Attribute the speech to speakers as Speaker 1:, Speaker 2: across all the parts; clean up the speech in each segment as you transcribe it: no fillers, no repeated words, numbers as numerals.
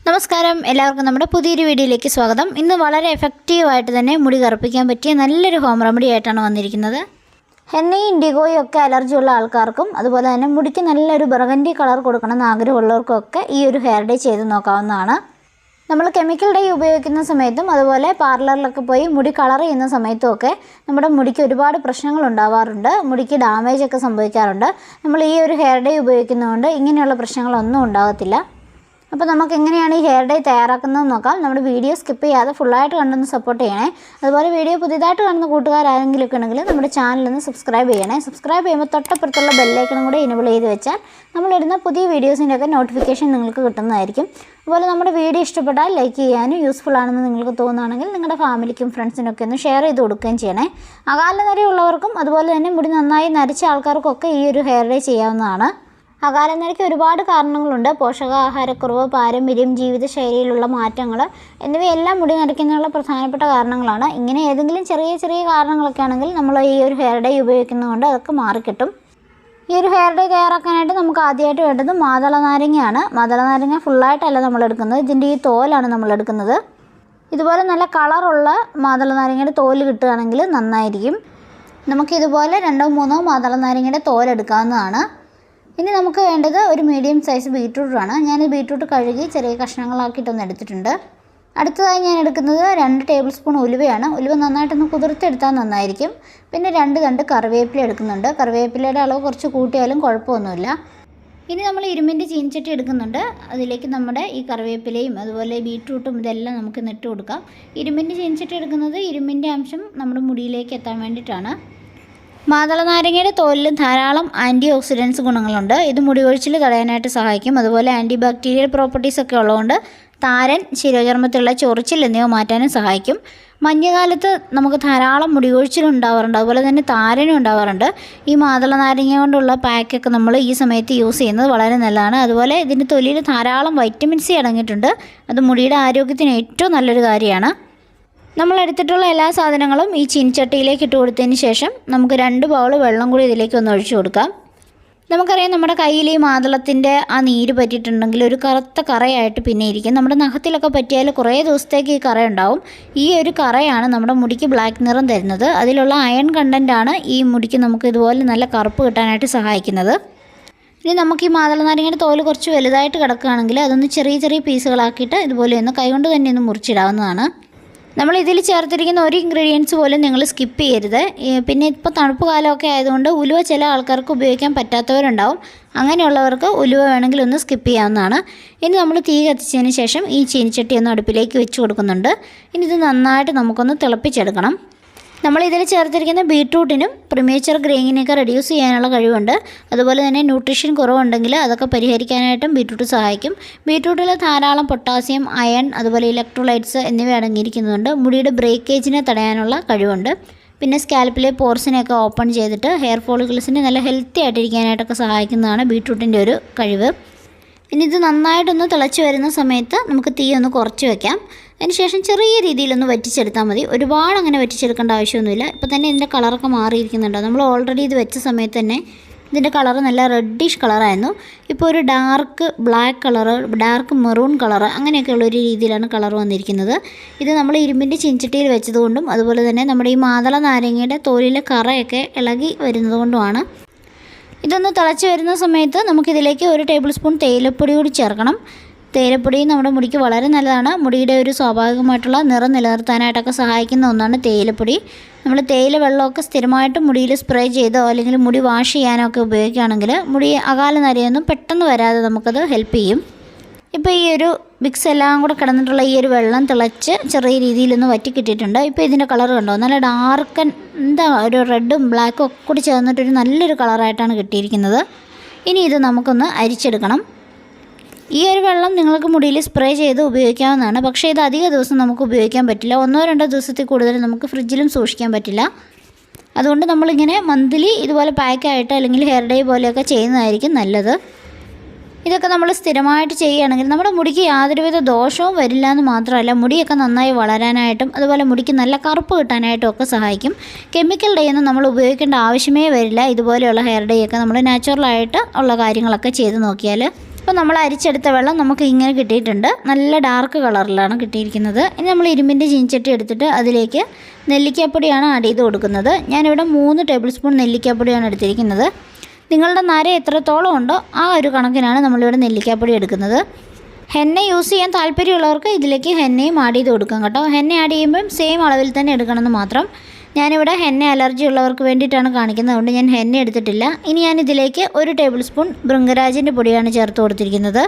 Speaker 1: നമസ്കാരം എല്ലാവർക്കും നമ്മുടെ പുതിയൊരു വീഡിയോയിലേക്ക് സ്വാഗതം. ഇന്ന് വളരെ എഫക്റ്റീവായിട്ട് തന്നെ മുടി കറുപ്പിക്കാൻ പറ്റിയ നല്ലൊരു ഹോം റെമഡി ആയിട്ടാണ് വന്നിരിക്കുന്നത്. ഹെന്നയും ഇൻഡിഗോയും ഒക്കെ അലർജിയുള്ള ആൾക്കാർക്കും അതുപോലെ തന്നെ മുടിക്ക് നല്ലൊരു ബർഗണ്ടി കളർ കൊടുക്കണമെന്ന് ആഗ്രഹമുള്ളവർക്കൊക്കെ ഈ ഒരു ഹെയർ ഡേ ചെയ്ത് നോക്കാവുന്നതാണ്. നമ്മൾ കെമിക്കൽ ഡേ ഉപയോഗിക്കുന്ന സമയത്തും അതുപോലെ പാർലറിലൊക്കെ പോയി മുടി കളർ ചെയ്യുന്ന സമയത്തും ഒക്കെ നമ്മുടെ മുടിക്ക് ഒരുപാട് പ്രശ്നങ്ങൾ ഉണ്ടാവാറുണ്ട്. മുടിക്ക് ഡാമേജ് ഒക്കെ സംഭവിക്കാറുണ്ട്. നമ്മൾ ഈ ഒരു ഹെയർ ഡേ ഉപയോഗിക്കുന്നതുകൊണ്ട് ഇങ്ങനെയുള്ള പ്രശ്നങ്ങളൊന്നും ഉണ്ടാകത്തില്ല. അപ്പോൾ നമുക്ക് എങ്ങനെയാണ് ഈ ഹെയർ ഡേ തയ്യാറാക്കുന്നതെന്ന് നോക്കാം. നമ്മുടെ വീഡിയോ സ്കിപ്പ് ചെയ്യാതെ ഫുള്ളായിട്ട് കണ്ടൊന്ന് സപ്പോർട്ട് ചെയ്യണേ. അതുപോലെ വീഡിയോ പുതിയതായിട്ട് കാണുന്ന കൂട്ടുകാരാരെങ്കിലുമൊക്കെ ഉണ്ടെങ്കിൽ നമ്മുടെ ചാനലൊന്ന് സബ്സ്ക്രൈബ് ചെയ്യണേ. സബ്സ്ക്രൈബ് ചെയ്യുമ്പോൾ തൊട്ടപ്പുറത്തുള്ള ബെല്ലൈക്കണും കൂടെ എനേബിൾ ചെയ്ത് വെച്ചാൽ നമ്മളിടുന്ന പുതിയ വീഡിയോസിൻ്റെയൊക്കെ നോട്ടിഫിക്കേഷൻ നിങ്ങൾക്ക് കിട്ടുന്നതായിരിക്കും. അതുപോലെ നമ്മുടെ വീഡിയോ ഇഷ്ടപ്പെട്ടാൽ ലൈക്ക് ചെയ്യാനും യൂസ്ഫുൾ ആണെന്ന് നിങ്ങൾക്ക് തോന്നുകയാണെങ്കിൽ നിങ്ങളുടെ ഫാമിലിക്കും ഫ്രണ്ട്സിനൊക്കെ ഒന്ന് ഷെയർ ചെയ്ത് കൊടുക്കുകയും ചെയ്യണേ. അകാല നരയുള്ളവർക്കും അതുപോലെ തന്നെ മുടി നന്നായി നരച്ച ആൾക്കാർക്കൊക്കെ ഈ ഒരു ഹെയർ ഡേ ചെയ്യാവുന്നതാണ്. അകാലനരയ്ക്ക് ഒരുപാട് കാരണങ്ങളുണ്ട്. പോഷകാഹാരക്കുറവ്, പാരമ്പര്യം, ജീവിതശൈലിയിലുള്ള മാറ്റങ്ങൾ എന്നിവയെല്ലാം മുടി നരയ്ക്കുന്നതിനുള്ള പ്രധാനപ്പെട്ട കാരണങ്ങളാണ്. ഇങ്ങനെ ഏതെങ്കിലും ചെറിയ ചെറിയ കാരണങ്ങളൊക്കെ ആണെങ്കിൽ നമ്മൾ ഈ ഒരു ഹെയർ ഡേ ഉപയോഗിക്കുന്നതുകൊണ്ട് അതൊക്കെ മാറിക്കിട്ടും. ഈ ഒരു ഹെയർ ഡേ തയ്യാറാക്കാനായിട്ട് നമുക്ക് ആദ്യമായിട്ട് വേണ്ടത് മാതള നാരങ്ങയാണ്. മാതള നാരങ്ങ ഫുള്ളായിട്ടല്ല നമ്മളെടുക്കുന്നത്, ഇതിൻ്റെ ഈ തോലാണ് നമ്മളെടുക്കുന്നത്. ഇതുപോലെ നല്ല കളറുള്ള മാതള നാരങ്ങയുടെ തോല് കിട്ടുകയാണെങ്കിൽ നന്നായിരിക്കും. നമുക്കിതുപോലെ 2-3 മാതള നാരങ്ങയുടെ തോലെടുക്കാവുന്നതാണ്. ഇനി നമുക്ക് വേണ്ടത് ഒരു മീഡിയം സൈസ് ബീറ്റ്റൂട്ടാണ്. ഞാൻ ബീറ്റ്റൂട്ട് കഴുകി ചെറിയ കഷ്ണങ്ങളാക്കിയിട്ടൊന്ന് എടുത്തിട്ടുണ്ട്. അടുത്തതായി ഞാൻ എടുക്കുന്നത് 2 ടേബിൾ സ്പൂൺ ഉലുവയാണ്. ഉലുവ നന്നായിട്ടൊന്ന് കുതിർത്തെടുത്താൽ നന്നായിരിക്കും. പിന്നെ 2 തണ്ട് കറിവേപ്പില എടുക്കുന്നുണ്ട്. കറിവേപ്പിലയുടെ അളവ് കുറച്ച് കൂട്ടിയാലും കുഴപ്പമൊന്നുമില്ല. ഇനി നമ്മൾ ഇരുമ്പിൻ്റെ ചീനിച്ചട്ടി എടുക്കുന്നുണ്ട്. അതിലേക്ക് നമ്മുടെ ഈ കറിവേപ്പിലയും അതുപോലെ ബീറ്റ്റൂട്ടും ഇതെല്ലാം നമുക്ക് ഇട്ട് കൊടുക്കാം. ഇരുമ്പിൻ്റെ ചീനിച്ചട്ടി എടുക്കുന്നത് ഇരുമ്പിൻ്റെ അംശം നമ്മുടെ മുടിയിലേക്ക് എത്താൻ വേണ്ടിയിട്ടാണ്. മാതള നാരങ്ങയുടെ തോലിൽ ധാരാളം ആൻറ്റി ഓക്സിഡൻസ് ഗുണങ്ങളുണ്ട്. ഇത് മുടി കൊഴിച്ചിൽ തടയാനായിട്ട് സഹായിക്കും. അതുപോലെ ആൻറ്റി ബാക്ടീരിയൽ പ്രോപ്പർട്ടീസൊക്കെ ഉള്ളതുകൊണ്ട് താരൻ, ശിരോചർമ്മത്തിലുള്ള ചൊറിച്ചിൽ എന്നിവ മാറ്റാനും സഹായിക്കും. മഞ്ഞുകാലത്ത് നമുക്ക് ധാരാളം മുടി കൊഴിച്ചിലുണ്ടാവാറുണ്ട്, അതുപോലെ തന്നെ താരനും ഉണ്ടാവാറുണ്ട്. ഈ മാതള നാരങ്ങ കൊണ്ടുള്ള പാക്കൊക്കെ നമ്മൾ ഈ സമയത്ത് യൂസ് ചെയ്യുന്നത് വളരെ നല്ലതാണ്. അതുപോലെ ഇതിൻ്റെ തൊലിയിൽ ധാരാളം വൈറ്റമിൻ സി അടങ്ങിയിട്ടുണ്ട്. അത് മുടിയുടെ ആരോഗ്യത്തിന് ഏറ്റവും നല്ലൊരു കാര്യമാണ്. നമ്മൾ എടുത്തിട്ടുള്ള എല്ലാ സാധനങ്ങളും ഈ ചീനിച്ചട്ടിയിലേക്ക് ഇട്ട് കൊടുത്തതിന് ശേഷം നമുക്ക് 2 ബൗൾ വെള്ളം കൂടി ഇതിലേക്ക് ഒന്ന് ഒഴിച്ചു കൊടുക്കാം. നമുക്കറിയാം, നമ്മുടെ കയ്യിൽ ഈ മാതളത്തിൻ്റെ ആ നീര് പറ്റിയിട്ടുണ്ടെങ്കിൽ ഒരു കറുത്ത കറയായിട്ട് പിന്നെ ഇരിക്കും. നമ്മുടെ നഖത്തിലൊക്കെ പറ്റിയാൽ കുറേ ദിവസത്തേക്ക് ഈ കറ ഉണ്ടാവും. ഈ ഒരു കറയാണ് നമ്മുടെ മുടിക്ക് ബ്ലാക്ക് നിറം തരുന്നത്. അതിലുള്ള അയൺ കണ്ടൻറ്റാണ് ഈ മുടിക്ക് നമുക്ക് ഇതുപോലെ നല്ല കറുപ്പ് കിട്ടാനായിട്ട് സഹായിക്കുന്നത്. ഇനി നമുക്ക് ഈ മാതള നാരങ്ങയുടെ തോല് കുറച്ച് വലുതായിട്ട് കിടക്കുകയാണെങ്കിൽ അതൊന്ന് ചെറിയ ചെറിയ പീസുകളാക്കിയിട്ട് ഇതുപോലെ ഒന്ന് കൈകൊണ്ട് തന്നെ ഒന്ന് മുറിച്ചിടാവുന്നതാണ്. നമ്മൾ ഇതിൽ ചേർത്തിരിക്കുന്ന ഒരു ഇൻഗ്രീഡിയൻസ് പോലും നിങ്ങൾ സ്കിപ്പ് ചെയ്യരുത്. പിന്നെ ഇപ്പോൾ തണുപ്പ് കാലമൊക്കെ ആയതുകൊണ്ട് ഉലുവ ചില ആൾക്കാർക്ക് ഉപയോഗിക്കാൻ പറ്റാത്തവരുണ്ടാവും. അങ്ങനെയുള്ളവർക്ക് ഉലുവ വേണമെങ്കിൽ ഒന്ന് സ്കിപ്പ് ചെയ്യാവുന്നതാണ്. ഇനി നമ്മൾ തീ കത്തിച്ചതിന് ശേഷം ഈ ചീനിച്ചട്ടി ഒന്ന് അടുപ്പിലേക്ക് വെച്ച് കൊടുക്കുന്നുണ്ട്. ഇനി ഇത് നന്നായിട്ട് നമുക്കൊന്ന് തിളപ്പിച്ചെടുക്കണം. നമ്മൾ ഇതിൽ ചേർത്തിരിക്കുന്ന ബീറ്റ്റൂട്ടിനും പ്രിമേച്ചർ ഗ്രേയിങ്ങിനെയൊക്കെ റെഡ്യൂസ് ചെയ്യാനുള്ള കഴിവുണ്ട്. അതുപോലെ തന്നെ ന്യൂട്രീഷൻ കുറവുണ്ടെങ്കിൽ അതൊക്കെ പരിഹരിക്കാനായിട്ടും ബീറ്റ്റൂട്ട് സഹായിക്കും. ബീറ്റ്റൂട്ടിൽ ധാരാളം പൊട്ടാസ്യം, അയൺ, അതുപോലെ ഇലക്ട്രോലൈറ്റ്സ് എന്നിവ അടങ്ങിയിരിക്കുന്നുണ്ട്. മുടിയുടെ ബ്രേക്കേജിനെ തടയാനുള്ള കഴിവുണ്ട്. പിന്നെ സ്കാൽപ്പിലെ പോർസിനെയൊക്കെ ഓപ്പൺ ചെയ്തിട്ട് ഹെയർ ഫോളിക്കിൾസിനെ നല്ല ഹെൽത്തി ആയിട്ടിരിക്കാനായിട്ടൊക്കെ സഹായിക്കുന്നതാണ് ബീറ്റ്റൂട്ടിൻ്റെ ഒരു കഴിവ്. ഇനി ഇത് നന്നായിട്ടൊന്ന് തിളച്ച് വരുന്ന സമയത്ത് നമുക്ക് തീ ഒന്ന് കുറച്ച് വയ്ക്കാം. അതിനുശേഷം ചെറിയ രീതിയിലൊന്ന് വറ്റിച്ചെടുത്താൽ മതി. ഒരുപാട് അങ്ങനെ വറ്റിച്ചെടുക്കേണ്ട ആവശ്യമൊന്നുമില്ല. ഇപ്പോൾ തന്നെ ഇതിൻ്റെ കളറൊക്കെ മാറിയിരിക്കുന്നുണ്ട്. നമ്മൾ ഓൾറെഡി ഇത് വെച്ച സമയത്ത് തന്നെ ഇതിൻ്റെ കളറ് നല്ല റെഡിഷ് കളറായിരുന്നു. ഇപ്പോൾ ഒരു dark black colour, dark maroon colour, അങ്ങനെയൊക്കെയുള്ളൊരു രീതിയിലാണ് കളർ വന്നിരിക്കുന്നത്. ഇത് നമ്മൾ ഇരുമ്പിൻ്റെ ചീനിച്ചട്ടിയിൽ വെച്ചതുകൊണ്ടും അതുപോലെ തന്നെ നമ്മുടെ ഈ മാതള നാരങ്ങയുടെ തോലിലെ കറയൊക്കെ ഇളകി വരുന്നതുകൊണ്ടുമാണ്. ഇതൊന്ന് തിളച്ച് വരുന്ന സമയത്ത് നമുക്കിതിലേക്ക് 1 ടേബിൾ സ്പൂൺ തേയിലപ്പൊടി കൂടി ചേർക്കണം. തേയിലപ്പൊടി നമ്മുടെ മുടിക്ക് വളരെ നല്ലതാണ്. മുടിയുടെ ഒരു സ്വാഭാവികമായിട്ടുള്ള നിറം നിലനിർത്താനായിട്ടൊക്കെ സഹായിക്കുന്ന ഒന്നാണ് തേയിലപ്പൊടി. നമ്മൾ തേയില വെള്ളമൊക്കെ സ്ഥിരമായിട്ട് മുടിയിൽ സ്പ്രേ ചെയ്തോ അല്ലെങ്കിൽ മുടി വാഷ് ചെയ്യാനോ ഒക്കെ ഉപയോഗിക്കുകയാണെങ്കിൽ മുടി അകാല നരയൊന്നും പെട്ടെന്ന് വരാതെ നമുക്കത് ഹെൽപ്പ് ചെയ്യും. ഇപ്പോൾ ഈ ഒരു മിക്സ് എല്ലാം കൂടെ കിടന്നിട്ടുള്ള ഈ ഒരു വെള്ളം തിളച്ച് ചെറിയ രീതിയിലൊന്ന് വറ്റി കിട്ടിയിട്ടുണ്ട്. ഇപ്പോൾ ഇതിൻ്റെ കളർ കണ്ടോ, നല്ല ഡാർക്കൻ ഒരു റെഡും ബ്ലാക്കും ഒക്കെ കൂടി ചേർന്നിട്ടൊരു നല്ലൊരു കളറായിട്ടാണ് കിട്ടിയിരിക്കുന്നത്. ഇനി ഇത് നമുക്കൊന്ന് അരിച്ചെടുക്കണം. ഈ ഒരു വെള്ളം നിങ്ങൾക്ക് മുടിയിൽ സ്പ്രേ ചെയ്ത് ഉപയോഗിക്കാവുന്നതാണ്. പക്ഷേ ഇത് അധിക ദിവസം നമുക്ക് ഉപയോഗിക്കാൻ പറ്റില്ല. 1-2 ദിവസത്തിൽ കൂടുതൽ നമുക്ക് ഫ്രിഡ്ജിലും സൂക്ഷിക്കാൻ പറ്റില്ല. അതുകൊണ്ട് നമ്മളിങ്ങനെ മന്ത്ലി ഇതുപോലെ പാക്കായിട്ട് അല്ലെങ്കിൽ ഹെയർ ഡേ പോലെയൊക്കെ ചെയ്യുന്നതായിരിക്കും നല്ലത്. ഇതൊക്കെ നമ്മൾ സ്ഥിരമായിട്ട് ചെയ്യുകയാണെങ്കിൽ നമ്മുടെ മുടിക്ക് യാതൊരുവിധ ദോഷവും വരില്ല എന്ന് മാത്രമല്ല, മുടിയൊക്കെ നന്നായി വളരാനായിട്ടും അതുപോലെ മുടിക്ക് നല്ല കറുപ്പ് കിട്ടാനായിട്ടും ഒക്കെ സഹായിക്കും. കെമിക്കൽ ഡേ ഒന്നും നമ്മൾ ഉപയോഗിക്കേണ്ട ആവശ്യമേ വരില്ല. ഇതുപോലെയുള്ള ഹെയർ ഡേ ഒക്കെ നമ്മൾ നാച്ചുറലായിട്ട് ഉള്ള കാര്യങ്ങളൊക്കെ ചെയ്ത് നോക്കിയാൽ അപ്പോൾ നമ്മൾ അരിച്ചെടുത്ത വെള്ളം നമുക്ക് ഇങ്ങനെ കിട്ടിയിട്ടുണ്ട്. നല്ല ഡാർക്ക് കളറിലാണ് കിട്ടിയിരിക്കുന്നത്. ഇനി നമ്മൾ ഇരുമ്പിൻ്റെ ചീനച്ചട്ടി എടുത്തിട്ട് അതിലേക്ക് നെല്ലിക്കാപ്പൊടിയാണ് ആഡ് ചെയ്ത് കൊടുക്കുന്നത്. ഞാനിവിടെ 3 ടേബിൾ സ്പൂൺ നെല്ലിക്കാപ്പൊടിയാണ് എടുത്തിരിക്കുന്നത്. നിങ്ങളുടെ നര എത്രത്തോളം ഉണ്ടോ ആ ഒരു കണക്കിനാണ് നമ്മളിവിടെ നെല്ലിക്കാപ്പൊടി എടുക്കുന്നത്. ഹെന്ന യൂസ് ചെയ്യാൻ താല്പര്യമുള്ളവർക്ക് ഇതിലേക്ക് ഹെന്നയും ആഡ് ചെയ്ത് കൊടുക്കാം കേട്ടോ. ഹെന്ന ആഡ് ചെയ്യുമ്പം സെയിം അളവിൽ തന്നെ എടുക്കണമെന്ന് മാത്രം. ഞാനിവിടെ ഹെന്ന അലർജി ഉള്ളവർക്ക് വേണ്ടിയിട്ടാണ് കാണിക്കുന്നത്, അതുകൊണ്ട് ഞാൻ ഹെന്ന എടുത്തിട്ടില്ല. ഇനി ഞാൻ ഇതിലേക്ക് 1 ടേബിൾ സ്പൂൺ ഭൃംഗരാജിൻ്റെ പൊടിയാണ് ചേർത്ത് കൊടുത്തിരിക്കുന്നത്.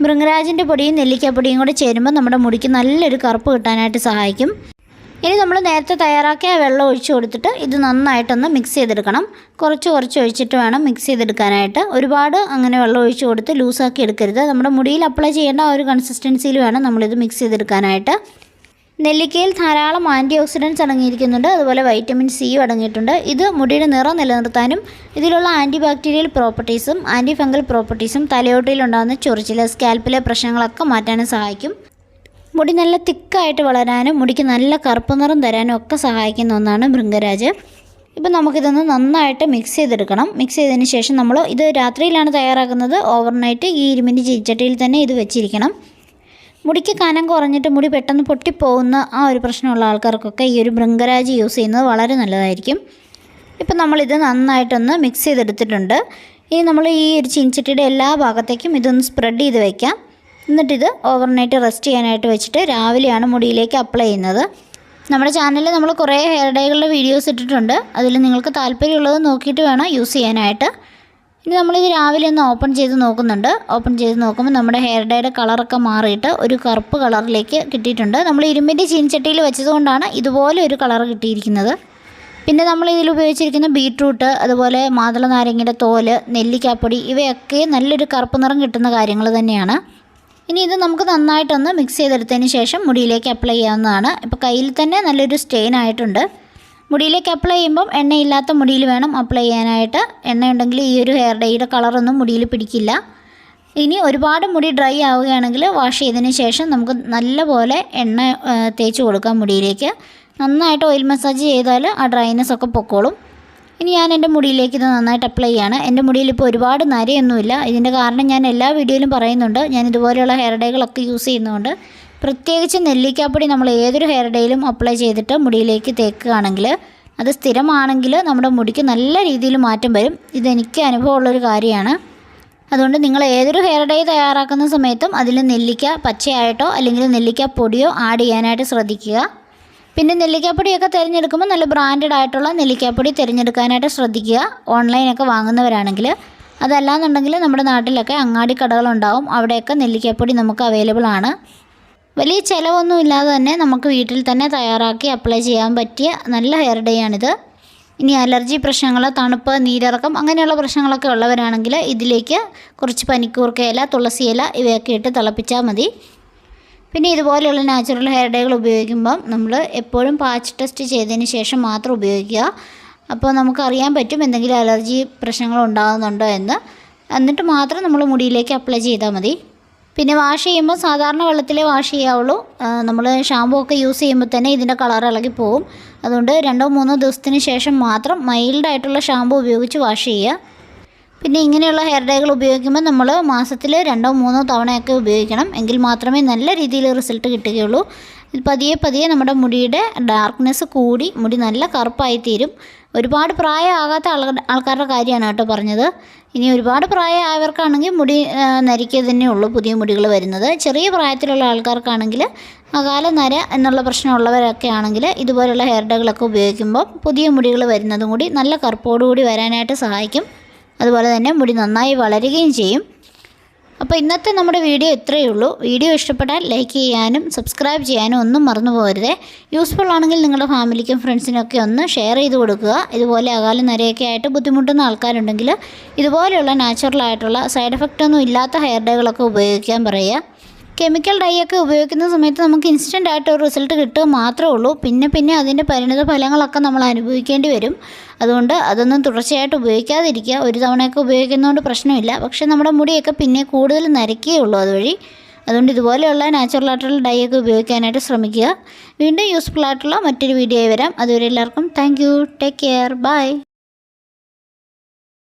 Speaker 1: ഭൃംഗരാജിൻ്റെ പൊടിയും നെല്ലിക്കാപ്പൊടിയും കൂടെ ചേരുമ്പോൾ നമ്മുടെ മുടിക്ക് നല്ലൊരു കറുപ്പ് കിട്ടാനായിട്ട് സഹായിക്കും. ഇനി നമ്മൾ നേരത്തെ തയ്യാറാക്കിയ വെള്ളം ഒഴിച്ച് കൊടുത്തിട്ട് ഇത് നന്നായിട്ടൊന്ന് മിക്സ് ചെയ്തെടുക്കണം. കുറച്ച് ഒഴിച്ചിട്ട് വേണം മിക്സ് ചെയ്തെടുക്കാനായിട്ട്. ഒരുപാട് അങ്ങനെ വെള്ളം ഒഴിച്ച് കൊടുത്ത് ലൂസാക്കി എടുക്കരുത്. നമ്മുടെ മുടിയിൽ അപ്ലൈ ചെയ്യേണ്ട ആ ഒരു കൺസിസ്റ്റൻസിയിൽ വേണം നമ്മളിത് മിക്സ് ചെയ്തെടുക്കാനായിട്ട്. നെല്ലിക്കയിൽ ധാരാളം ആൻറ്റി ഓക്സിഡൻറ്റ്സ് അടങ്ങിയിരിക്കുന്നുണ്ട്, അതുപോലെ വൈറ്റമിൻ സിയും അടങ്ങിയിട്ടുണ്ട്. ഇത് മുടിയുടെ നിറം നിലനിർത്താനും ഇതിലുള്ള ആൻറ്റി ബാക്ടീരിയൽ പ്രോപ്പർട്ടീസും ആൻറ്റി ഫംഗൽ പ്രോപ്പർട്ടീസും തലയോട്ടിയിലുണ്ടാകുന്ന ചൊറിച്ചിൽ, സ്കാൽപ്പിലെ പ്രശ്നങ്ങളൊക്കെ മാറ്റാനും സഹായിക്കും. മുടി നല്ല തിക്കായിട്ട് വളരാനും മുടിക്ക് നല്ല കറുപ്പ് നിറം തരാനും ഒക്കെ സഹായിക്കുന്ന ഒന്നാണ് ഭൃംഗരാജ്. ഇപ്പം നമുക്കിതൊന്ന് നന്നായിട്ട് മിക്സ് ചെയ്തെടുക്കണം. മിക്സ് ചെയ്തതിന് ശേഷം നമ്മൾ ഇത് രാത്രിയിലാണ് തയ്യാറാക്കുന്നത്. ഓവർനൈറ്റ് ഈ ഇരുമ്പിൻ്റെ ചീനച്ചട്ടിയിൽ തന്നെ ഇത് വെച്ചിരിക്കണം. മുടിക്ക് കനം കുറഞ്ഞിട്ട് മുടി പെട്ടെന്ന് പൊട്ടിപ്പോകുന്ന ആ ഒരു പ്രശ്നമുള്ള ആൾക്കാർക്കൊക്കെ ഈ ഒരു ഭൃംഗരാജ് യൂസ് ചെയ്യുന്നത് വളരെ നല്ലതായിരിക്കും. ഇപ്പം നമ്മളിത് നന്നായിട്ടൊന്ന് മിക്സ് ചെയ്തെടുത്തിട്ടുണ്ട്. ഇനി നമ്മൾ ഈ ഒരു ചീനച്ചട്ടിയുടെ എല്ലാ ഭാഗത്തേക്കും ഇതൊന്ന് സ്പ്രെഡ് ചെയ്ത് വയ്ക്കാം. എന്നിട്ടിത് ഓവർനൈറ്റ് റെസ്റ്റ് ചെയ്യാനായിട്ട് വെച്ചിട്ട് രാവിലെയാണ് മുടിയിലേക്ക് അപ്ലൈ ചെയ്യുന്നത്. നമ്മുടെ ചാനലിൽ നമ്മൾ കുറേ ഹെയർ ഡൈകളുടെ വീഡിയോസ് ഇട്ടിട്ടുണ്ട്. അതിൽ നിങ്ങൾക്ക് താല്പര്യമുള്ളത് നോക്കിയിട്ട് വേണം യൂസ് ചെയ്യാനായിട്ട്. ഇനി നമ്മളിത് രാവിലെ ഒന്ന് ഓപ്പൺ ചെയ്ത് നോക്കുന്നുണ്ട്. ഓപ്പൺ ചെയ്ത് നോക്കുമ്പോൾ നമ്മുടെ ഹെയർ ഡൈയുടെ കളറൊക്കെ മാറിയിട്ട് ഒരു കറുപ്പ് കളറിലേക്ക് കിട്ടിയിട്ടുണ്ട്. നമ്മൾ ഇരുമ്പിൻ്റെ ചീനച്ചട്ടിയിൽ വെച്ചതുകൊണ്ടാണ് ഇതുപോലെ ഒരു കളർ കിട്ടിയിരിക്കുന്നത്. പിന്നെ നമ്മൾ ഇതിൽ ഉപയോഗിച്ചിരിക്കുന്ന ബീട്രൂട്ട്, അതുപോലെ മാതള നാരങ്ങയുടെ തോല്, നെല്ലിക്കാപ്പൊടി ഇവയൊക്കെ നല്ലൊരു കറുപ്പ് നിറം കിട്ടുന്ന കാര്യങ്ങൾ തന്നെയാണ്. ഇനി ഇത് നമുക്ക് നന്നായിട്ടൊന്ന് മിക്സ് ചെയ്തെടുത്തതിന് ശേഷം മുടിയിലേക്ക് അപ്ലൈ ചെയ്യാവുന്നതാണ്. ഇപ്പോൾ കയ്യിൽ തന്നെ നല്ലൊരു സ്റ്റെയിൻ ആയിട്ടുണ്ട്. മുടിയിലേക്ക് അപ്ലൈ ചെയ്യുമ്പം എണ്ണയില്ലാത്ത മുടിയിൽ വേണം അപ്ലൈ ചെയ്യാനായിട്ട്. എണ്ണയുണ്ടെങ്കിൽ ഈ ഒരു ഹെയർ ഡൈയുടെ കളറൊന്നും മുടിയിൽ പിടിക്കില്ല. ഇനി ഒരുപാട് മുടി ഡ്രൈ ആവുകയാണെങ്കിൽ വാഷ് ചെയ്തതിന് ശേഷം നമുക്ക് നല്ലപോലെ എണ്ണ തേച്ച് കൊടുക്കാം മുടിയിലേക്ക്. നന്നായിട്ട് ഓയിൽ മസാജ് ചെയ്താൽ ആ ഡ്രൈനെസ് ഒക്കെ പൊക്കോളും. ഇനി ഞാൻ എൻ്റെ മുടിയിലേക്ക് ഇത് നന്നായിട്ട് അപ്ലൈ ചെയ്യാണ്. എൻ്റെ മുടിയിൽ ഇപ്പോൾ ഒരുപാട് നരയൊന്നുമില്ല. ഇതിൻ്റെ കാരണം ഞാൻ എല്ലാ വീഡിയോയിലും പറയുന്നുണ്ട്. ഞാൻ ഇതുപോലെയുള്ള ഹെയർ ഡൈകളൊക്കെ യൂസ് ചെയ്യുന്നതുകൊണ്ട്. പ്രത്യേകിച്ച് നെല്ലിക്കാപ്പൊടി നമ്മൾ ഏതൊരു ഹെയർ ഡൈയിലും അപ്ലൈ ചെയ്തിട്ട് മുടിയിലേക്ക് തേക്കുകയാണെങ്കിൽ അത് സ്ഥിരമാണെങ്കിൽ നമ്മുടെ മുടിക്ക് നല്ല രീതിയിൽ മാറ്റം വരും. ഇതെനിക്ക് അനുഭവമുള്ളൊരു കാര്യമാണ്. അതുകൊണ്ട് നിങ്ങൾ ഏതൊരു ഹെയർ ഡൈ തയ്യാറാക്കുന്ന സമയത്തും അതിൽ നെല്ലിക്ക പച്ചയായിട്ടോ അല്ലെങ്കിൽ നെല്ലിക്ക പൊടിയോ ആഡ് ചെയ്യാനായിട്ട് ശ്രദ്ധിക്കുക. പിന്നെ നെല്ലിക്കാപ്പൊടിയൊക്കെ തിരഞ്ഞെടുക്കുമ്പോൾ നല്ല ബ്രാൻഡഡ് ആയിട്ടുള്ള നെല്ലിക്കാപ്പൊടി തിരഞ്ഞെടുക്കാനായിട്ട് ശ്രദ്ധിക്കുക. ഓൺലൈനൊക്കെ വാങ്ങുന്നവരാണെങ്കിൽ. അതല്ലാന്നുണ്ടെങ്കിൽ നമ്മുടെ നാട്ടിലൊക്കെ അങ്ങാടി കടകളുണ്ടാവും, അവിടെയൊക്കെ നെല്ലിക്കാപ്പൊടി നമുക്ക് അവൈലബിൾ ആണ്. വലിയ ചിലവൊന്നും ഇല്ലാതെ തന്നെ നമുക്ക് വീട്ടിൽ തന്നെ തയ്യാറാക്കി അപ്ലൈ ചെയ്യാൻ പറ്റിയ നല്ല ഹെയർ ഡൈ ആണിത്. ഇനി അലർജി പ്രശ്നങ്ങൾ, തണുപ്പ്, നീരിറക്കം അങ്ങനെയുള്ള പ്രശ്നങ്ങളൊക്കെ ഉള്ളവരാണെങ്കിൽ ഇതിലേക്ക് കുറച്ച് പനിക്കൂർക്ക ഇല, തുളസി ഇല ഇവയൊക്കെ ഇട്ട് തിളപ്പിച്ചാൽ മതി. പിന്നെ ഇതുപോലെയുള്ള നാച്ചുറൽ ഹെയർ ഡൈകൾ ഉപയോഗിക്കുമ്പം നമ്മൾ എപ്പോഴും പാച്ച് ടെസ്റ്റ് ചെയ്തതിന് ശേഷം മാത്രം ഉപയോഗിക്കുക. അപ്പോൾ നമുക്കറിയാൻ പറ്റും എന്തെങ്കിലും അലർജി പ്രശ്നങ്ങൾ ഉണ്ടാകുന്നുണ്ടോ എന്ന്. എന്നിട്ട് മാത്രം നമ്മൾ മുടിയിലേക്ക് അപ്ലൈ ചെയ്താൽ മതി. പിന്നെ വാഷ് ചെയ്യുമ്പോൾ സാധാരണ വെള്ളത്തിലേ വാഷ് ചെയ്യാവുള്ളൂ. നമ്മൾ ഷാമ്പൂ ഒക്കെ യൂസ് ചെയ്യുമ്പോൾ തന്നെ ഇതിൻ്റെ കളർ ഇളകി പോകും. അതുകൊണ്ട് 2-3 ദിവസത്തിന് ശേഷം മാത്രം മൈൽഡായിട്ടുള്ള ഷാമ്പൂ ഉപയോഗിച്ച് വാഷ് ചെയ്യുക. പിന്നെ ഇങ്ങനെയുള്ള ഹെയർ ഡൈകൾ ഉപയോഗിക്കുമ്പോൾ നമ്മൾ മാസത്തിൽ 2-3 തവണയൊക്കെ ഉപയോഗിക്കണം. എങ്കിൽ മാത്രമേ നല്ല രീതിയിൽ റിസൾട്ട് കിട്ടുകയുള്ളൂ. പതിയെ നമ്മുടെ മുടിയുടെ ഡാർക്ക്നെസ് കൂടി മുടി നല്ല കറുപ്പായി തീരും. ഒരുപാട് പ്രായമാകാത്ത ആൾക്കാരുടെ കാര്യമാണ് കേട്ടോ പറഞ്ഞത്. ഇനി ഒരുപാട് പ്രായമായവർക്കാണെങ്കിൽ മുടി നരയ്ക്കുക തന്നെ ഉള്ളൂ പുതിയ മുടികൾ വരുന്നത്. ചെറിയ പ്രായത്തിലുള്ള ആൾക്കാർക്കാണെങ്കിൽ അകാല നര എന്നുള്ള പ്രശ്നമുള്ളവരൊക്കെ ആണെങ്കിൽ ഇതുപോലെയുള്ള ഹെയർ ഡൈകളൊക്കെ ഉപയോഗിക്കുമ്പോൾ പുതിയ മുടികൾ വരുന്നതും കൂടി നല്ല കറുപ്പോടുകൂടി വരാനായിട്ട് സഹായിക്കും. അതുപോലെ തന്നെ മുടി നന്നായി വളരുകയും ചെയ്യും. അപ്പോൾ ഇന്നത്തെ നമ്മുടെ വീഡിയോ ഇത്രയേ ഉള്ളൂ. വീഡിയോ ഇഷ്ടപ്പെട്ടാൽ ലൈക്ക് ചെയ്യാനും സബ്സ്ക്രൈബ് ചെയ്യാനും ഒന്നും മറന്നു പോകരുത്. യൂസ്ഫുൾ ആണെങ്കിൽ നിങ്ങളുടെ ഫാമിലിക്കും ഫ്രണ്ട്സിനൊക്കെ ഒന്ന് ഷെയർ ചെയ്ത് കൊടുക്കുക. ഇതുപോലെ അകാല നരയൊക്കെ ആയിട്ട് ബുദ്ധിമുട്ടുന്ന ആൾക്കാരുണ്ടെങ്കിൽ ഇതുപോലെയുള്ള നാച്ചുറലായിട്ടുള്ള സൈഡ് എഫക്റ്റ് ഒന്നും ഇല്ലാത്ത ഹെയർ ഡൈകളൊക്കെ ഉപയോഗിക്കാൻ പറയുക. കെമിക്കൽ ഡൈ ഒക്കെ ഉപയോഗിക്കുന്ന സമയത്ത് നമുക്ക് ഇൻസ്റ്റൻ്റ് ആയിട്ട് ഒരു റിസൾട്ട് കിട്ടുക മാത്രമേ ഉള്ളൂ. പിന്നെ അതിൻ്റെ പരിണിത ഫലങ്ങളൊക്കെ നമ്മൾ അനുഭവിക്കേണ്ടി വരും. അതുകൊണ്ട് അതൊന്നും തുടർച്ചയായിട്ട് ഉപയോഗിക്കാതിരിക്കുക. ഒരു തവണയൊക്കെ ഉപയോഗിക്കുന്നതുകൊണ്ട് പ്രശ്നമില്ല. പക്ഷേ നമ്മുടെ മുടിയൊക്കെ പിന്നെ കൂടുതൽ നരയ്ക്കുകയുള്ളൂ അതുവഴി. അതുകൊണ്ട് ഇതുപോലെയുള്ള നാച്ചുറലായിട്ടുള്ള ഡൈ ഒക്കെ ഉപയോഗിക്കാനായിട്ട് ശ്രമിക്കുക. വീണ്ടും യൂസ്ഫുൾ ആയിട്ടുള്ള മറ്റൊരു വീഡിയോയിൽ വരാം. അതുവരെ എല്ലാവർക്കും thank you. Take care. By.